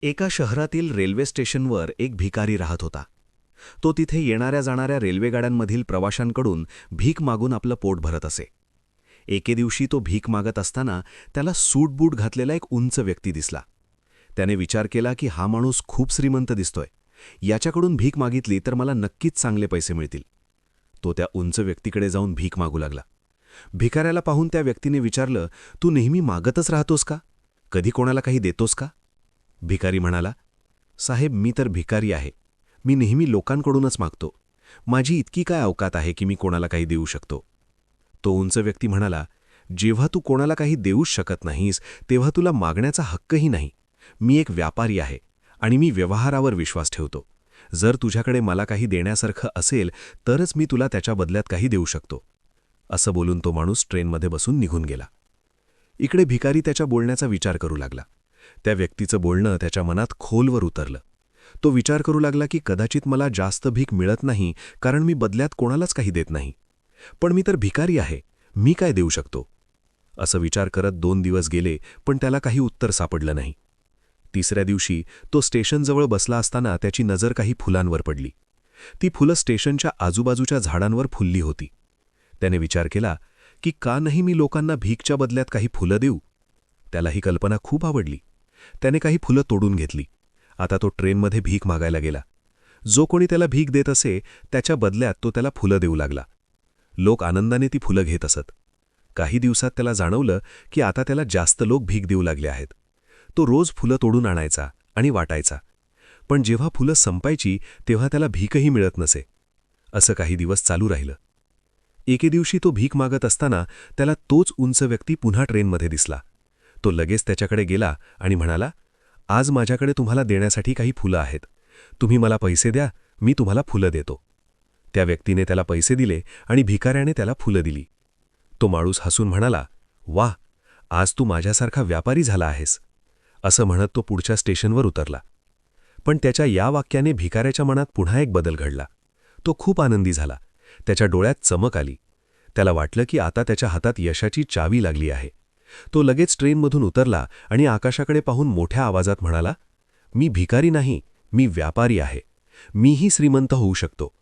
एका शहरातील रेल्वे स्टेशनवर एक भिकारी राहत होता. तो तिथे येणाऱ्या जाणाऱ्या रेल्वेगाड्यांमधील प्रवाशांकडून भीक मागून आपलं पोट भरत असे. एके दिवशी तो भीक मागत असताना त्याला सूटबूट घातलेला एक उंच व्यक्ती दिसला. त्याने विचार केला की हा माणूस खूप श्रीमंत दिसतोय, याच्याकडून भीक मागितली तर मला नक्कीच चांगले पैसे मिळतील. तो त्या उंच व्यक्तीकडे जाऊन भीक मागू लागला. भिकाऱ्याला पाहून त्या व्यक्तीने विचारलं, तू नेहमी मागतच राहतोस का? कधी कोणाला काही देतोस का? भिकारी म्हणाला, साहेब, मी तर भिकारी आहे. मी नेहमी लोकांकडूनच मागतो. माझी इतकी काय अवकात आहे की मी कोणाला काही देऊ शकतो? तो उंच व्यक्ती म्हणाला, जेव्हा तू कोणाला काही देऊच शकत नाहीस तेव्हा तुला मागण्याचा हक्कही नाही. मी एक व्यापारी आहे आणि मी व्यवहारावर विश्वास ठेवतो. जर तुझ्याकडे मला काही देण्यासारखं असेल तरच मी तुला त्याच्या बदल्यात काही देऊ शकतो. असं बोलून तो माणूस ट्रेनमध्ये बसून निघून गेला. इकडे भिकारी त्याच्या बोलण्याचा विचार करू लागला. त्या व्यक्तीचं बोलणं त्याच्या मनात खोलवर उतरलं. तो विचार करू लागला की कदाचित मला जास्त भीक मिळत नाही कारण मी बदल्यात कोणालाच काही देत नाही. पण मी तर भिकारी आहे, मी काय देऊ शकतो? असं विचार करत 2 दिवस गेले पण त्याला काही उत्तर सापडलं नाही. तिसऱ्या दिवशी तो स्टेशनजवळ बसला असताना त्याची नजर काही फुलांवर पडली. ती फुलं स्टेशनच्या आजूबाजूच्या झाडांवर फुलली होती. त्याने विचार केला की का नाही मी लोकांना भीकच्या बदल्यात काही फुलं देऊ? त्याला ही कल्पना खूप आवडली. त्याने काही फुलं तोडून घेतली. आता तो ट्रेनमध्ये भीक मागायला गेला. जो कोणी त्याला भीक देत असे त्याच्या बदल्यात तो त्याला फुलं देऊ लागला. लोक आनंदाने ती फुलं घेत असत. काही दिवसात त्याला जाणवलं की आता त्याला जास्त लोक भीक देऊ लागले आहेत. तो रोज फुलं तोडून आणायचा आणि वाटायचा. पण जेव्हा फुलं संपायची तेव्हा त्याला भीकही मिळत नसे. असं काही दिवस चालू राहिलं. एके दिवशी तो भीक मागत असताना त्याला तोच उंच व्यक्ती पुन्हा ट्रेनमध्ये दिसला. तो लगेच त्याच्याकडे गेला आणि म्हणाला, आज माझ्याकडे तुम्हाला देण्यासाठी काही फुलं आहेत. तुम्ही मला पैसे द्या, मी तुम्हाला फुलं देतो. त्या व्यक्तीने त्याला पैसे दिले आणि भिकाऱ्याने त्याला फुलं दिली. तो माणूस हसून म्हणाला, वाह, आज तू माझ्यासारखा व्यापारी झाला आहेस. असं म्हणत तो पुढच्या स्टेशनवर उतरला. पण त्याच्या या वाक्याने भिकाऱ्याच्या मनात पुन्हा एक बदल घडला. तो खूप आनंदी झाला. त्याच्या डोळ्यात चमक आली. त्याला वाटलं की आता त्याच्या हातात यशाची चावी लागली आहे. तो लगेच ट्रेनमधून उतरला आणि आकाशाकडे पाहून मोठ्या आवाजात म्हणाला, मी भिकारी नाही, मी व्यापारी आहे. मीही श्रीमंत होऊ शकतो.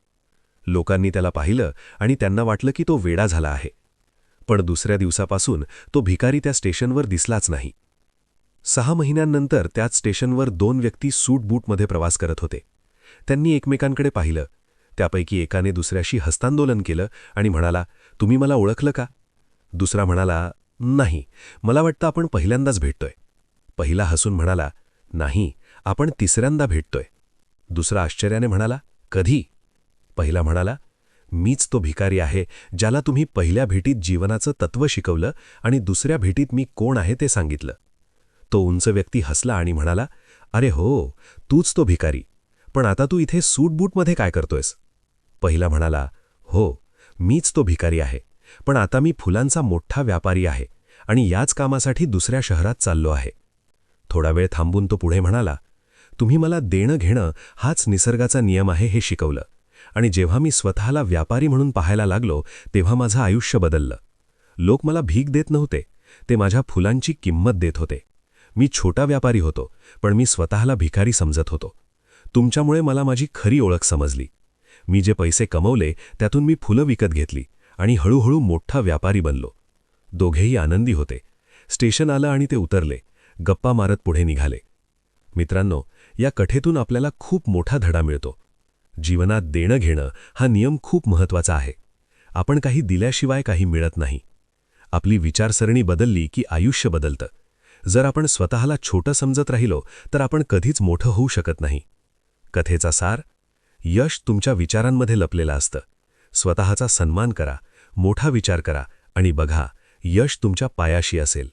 लोकांनी त्याला पाहिलं आणि त्यांना वाटलं की तो वेडा झाला आहे. पण दुसऱ्या दिवसापासून तो भिकारी त्या स्टेशनवर दिसलाच नाही. 6 महिन्यांनंतर त्याच स्टेशनवर 2 व्यक्ती सूटबूटमध्ये प्रवास करत होते. त्यांनी एकमेकांकडे पाहिलं. त्यापैकी एकाने दुसऱ्याशी हस्तांदोलन केलं आणि म्हणाला, तुम्ही मला ओळखलं का? दुसरा म्हणाला, नाही, मला वाटतं आपण पहिल्यांदाच भेटतोय. पहिला हसून म्हणाला, नाही, आपण तिसऱ्यांदा भेटतोय. दुसरा आश्चर्याने म्हणाला, कधी? पहिला म्हणाला, मीच तो भिकारी आहे ज्याला तुम्ही पहिल्या भेटीत जीवनाचं तत्त्व शिकवलं आणि दुसऱ्या भेटीत मी कोण आहे ते सांगितलं. तो उंच व्यक्ती हसला आणि म्हणाला, अरे हो, तूच तो भिकारी. पण आता तू इथे सूटबूटमध्ये काय करतोयस? पहिला म्हणाला, हो, मीच तो भिकारी आहे, पण आता मी फुलांचा मोठा व्यापारी आहे आणि याच कामासाठी दुसऱ्या शहरात चाललो आहे. थोडा वेळ थांबून तो पुढे म्हणाला, तुम्ही मला देणं घेणं हाच निसर्गाचा नियम आहे हे शिकवलं आणि जेव्हा मी स्वतःला व्यापारी म्हणून पाहायला लागलो तेव्हा माझं आयुष्य बदललं. लोक मला भीक देत नव्हते, ते माझ्या फुलांची किंमत देत होते. मी छोटा व्यापारी होतो, पण मी स्वतःला भिकारी समजत होतो. तुमच्यामुळे मला माझी खरी ओळख समजली. मी जे पैसे कमवले त्यातून मी फुलं विकत घेतली आणि हळूहळू मोठा व्यापारी बनलो. दोघेही आनंदी होते. स्टेशन आलं आणि ते उतरले. गप्पा मारत पुढे निघाले. मित्रांनो, या कथेतून आपल्याला खूप मोठा धडा मिळतो. जीवनात देणं घेणं हा नियम खूप महत्त्वाचा आहे. आपण काही दिल्याशिवाय काही मिळत नाही. आपली विचारसरणी बदलली की आयुष्य बदलतं. जर आपण स्वतःला छोटं समजत राहिलो तर आपण कधीच मोठं होऊ शकत नाही. कथेचा सार, यश तुमच्या विचारांमध्ये लपलेलं असतं. स्वतःचा सन्मान करा, मोठा विचार करा आणि बघा, यश तुमच्या पायाशी असेल.